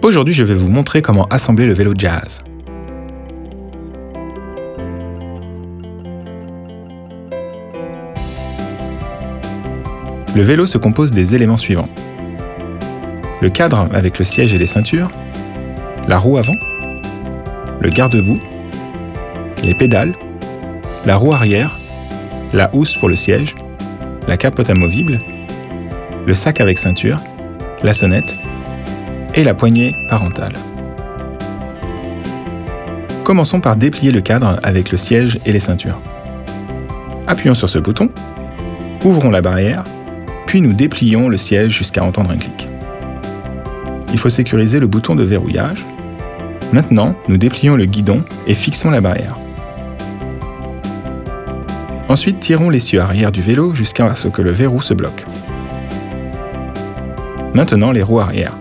Aujourd'hui, je vais vous montrer comment assembler le vélo Jazz. Le vélo se compose des éléments suivants. Le cadre avec le siège et les ceintures, la roue avant, le garde-boue, les pédales, la roue arrière, la housse pour le siège, la capote amovible, le sac avec ceinture, la sonnette et la poignée parentale. Commençons par déplier le cadre avec le siège et les ceintures. Appuyons sur ce bouton, ouvrons la barrière, puis nous déplions le siège jusqu'à entendre un clic. Il faut sécuriser le bouton de verrouillage. Maintenant, nous déplions le guidon et fixons la barrière. Ensuite, tirons l'essieu arrière du vélo jusqu'à ce que le verrou se bloque. Maintenant, les roues arrière.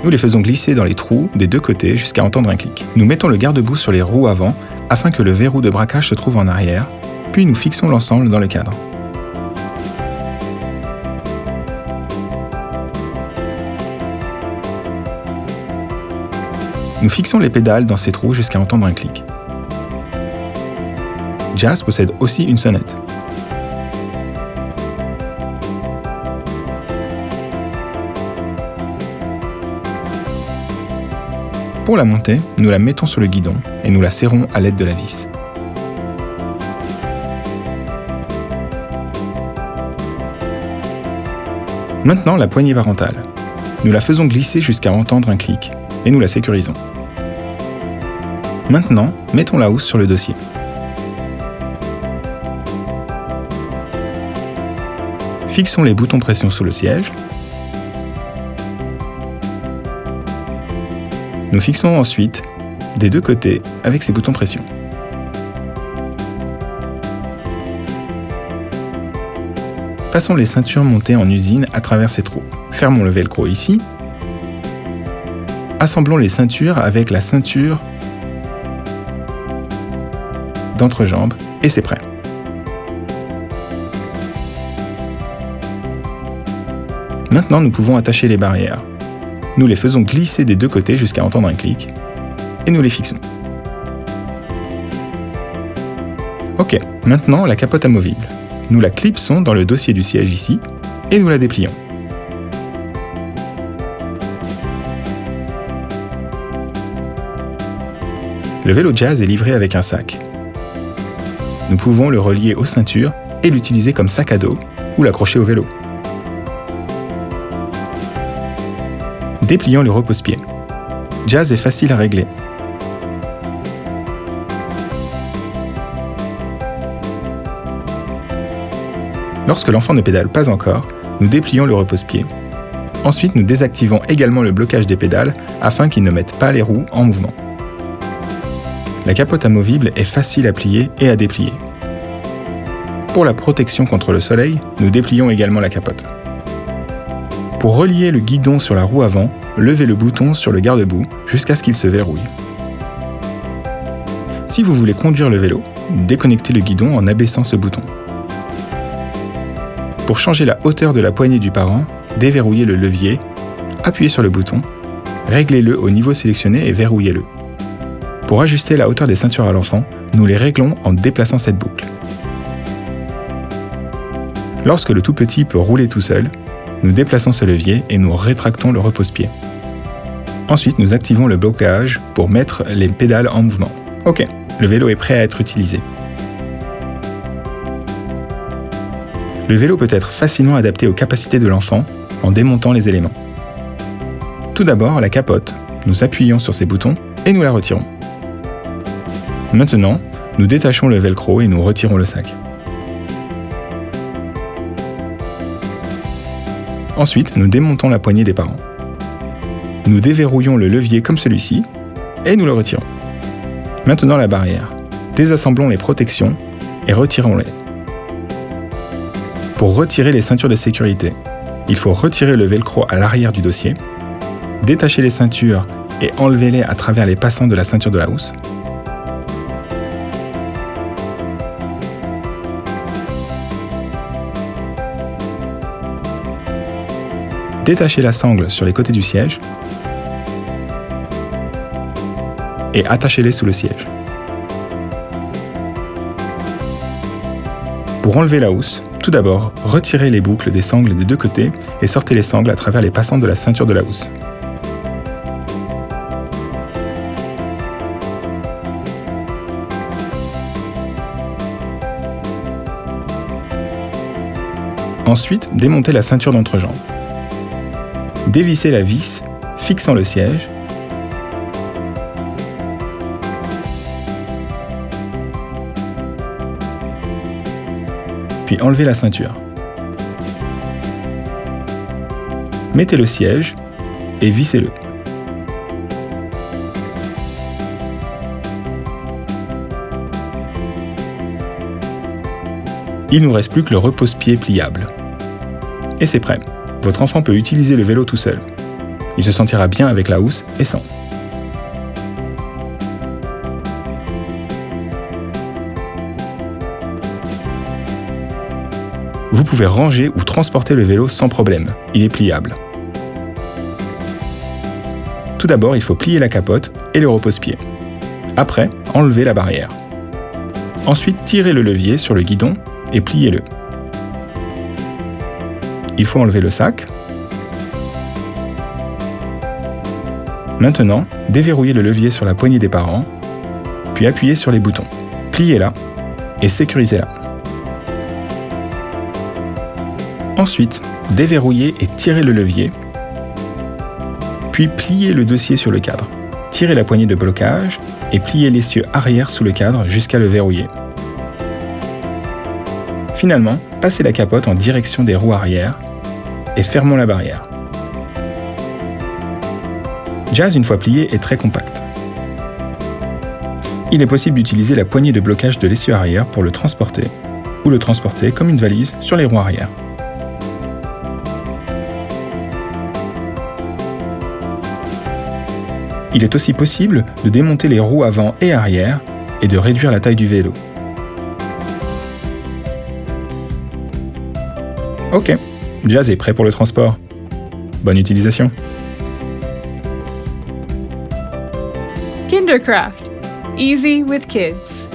Nous les faisons glisser dans les trous des deux côtés jusqu'à entendre un clic. Nous mettons le garde-boue sur les roues avant afin que le verrou de braquage se trouve en arrière, puis nous fixons l'ensemble dans le cadre. Nous fixons les pédales dans ces trous jusqu'à entendre un clic. Jazz possède aussi une sonnette. Pour la monter, nous la mettons sur le guidon et nous la serrons à l'aide de la vis. Maintenant, la poignée parentale. Nous la faisons glisser jusqu'à entendre un clic et nous la sécurisons. Maintenant, mettons la housse sur le dossier. Fixons les boutons pression sous le siège. Nous fixons ensuite des deux côtés avec ces boutons pression. Passons les ceintures montées en usine à travers ces trous. Fermons le velcro ici. Assemblons les ceintures avec la ceinture d'entrejambe et c'est prêt. Maintenant, nous pouvons attacher les barrières. Nous les faisons glisser des deux côtés jusqu'à entendre un clic et nous les fixons. Ok, maintenant la capote amovible. Nous la clipsons dans le dossier du siège ici et nous la déplions. Le vélo Jazz est livré avec un sac. Nous pouvons le relier aux ceintures et l'utiliser comme sac à dos ou l'accrocher au vélo. Déplions le repose-pied. Jazz est facile à régler. Lorsque l'enfant ne pédale pas encore, nous déplions le repose-pied. Ensuite, nous désactivons également le blocage des pédales afin qu'ils ne mettent pas les roues en mouvement. La capote amovible est facile à plier et à déplier. Pour la protection contre le soleil, nous déplions également la capote. Pour relier le guidon sur la roue avant, levez le bouton sur le garde-boue jusqu'à ce qu'il se verrouille. Si vous voulez conduire le vélo, déconnectez le guidon en abaissant ce bouton. Pour changer la hauteur de la poignée du parent, déverrouillez le levier, appuyez sur le bouton, réglez-le au niveau sélectionné et verrouillez-le. Pour ajuster la hauteur des ceintures à l'enfant, nous les réglons en déplaçant cette boucle. Lorsque le tout petit peut rouler tout seul, nous déplaçons ce levier et nous rétractons le repose-pied. Ensuite, nous activons le blocage pour mettre les pédales en mouvement. Ok, le vélo est prêt à être utilisé. Le vélo peut être facilement adapté aux capacités de l'enfant en démontant les éléments. Tout d'abord, la capote. Nous appuyons sur ces boutons et nous la retirons. Maintenant, nous détachons le velcro et nous retirons le sac. Ensuite, nous démontons la poignée des parents. Nous déverrouillons le levier comme celui-ci et nous le retirons. Maintenant la barrière. Désassemblons les protections et retirons-les. Pour retirer les ceintures de sécurité, il faut retirer le velcro à l'arrière du dossier, détacher les ceintures et enlever-les à travers les passants de la ceinture de la housse. Détachez la sangle sur les côtés du siège. et attachez-les sous le siège. Pour enlever la housse, tout d'abord, retirez les boucles des sangles des deux côtés et sortez les sangles à travers les passants de la ceinture de la housse. Ensuite, démontez la ceinture d'entrejambe. Dévissez la vis fixant le siège. Puis enlevez la ceinture. Mettez le siège et vissez-le. Il ne nous reste plus que le repose-pied pliable. Et c'est prêt. Votre enfant peut utiliser le vélo tout seul. Il se sentira bien avec la housse et sans. Vous pouvez ranger ou transporter le vélo sans problème. Il est pliable. Tout d'abord, il faut plier la capote et le repose-pied. Après, enlevez la barrière. Ensuite, tirez le levier sur le guidon et pliez-le. Il faut enlever le sac. Maintenant, déverrouillez le levier sur la poignée des parents, puis appuyez sur les boutons. Pliez-la et sécurisez-la. Ensuite, déverrouillez et tirez le levier, puis pliez le dossier sur le cadre. Tirez la poignée de blocage et pliez l'essieu arrière sous le cadre jusqu'à le verrouiller. Finalement, passez la capote en direction des roues arrière et fermons la barrière. Jazz, une fois plié, est très compact. Il est possible d'utiliser la poignée de blocage de l'essieu arrière pour le transporter, ou le transporter comme une valise sur les roues arrière. Il est aussi possible de démonter les roues avant et arrière et de réduire la taille du vélo. Ok, Jazz est prêt pour le transport. Bonne utilisation. Kindercraft. Easy with kids.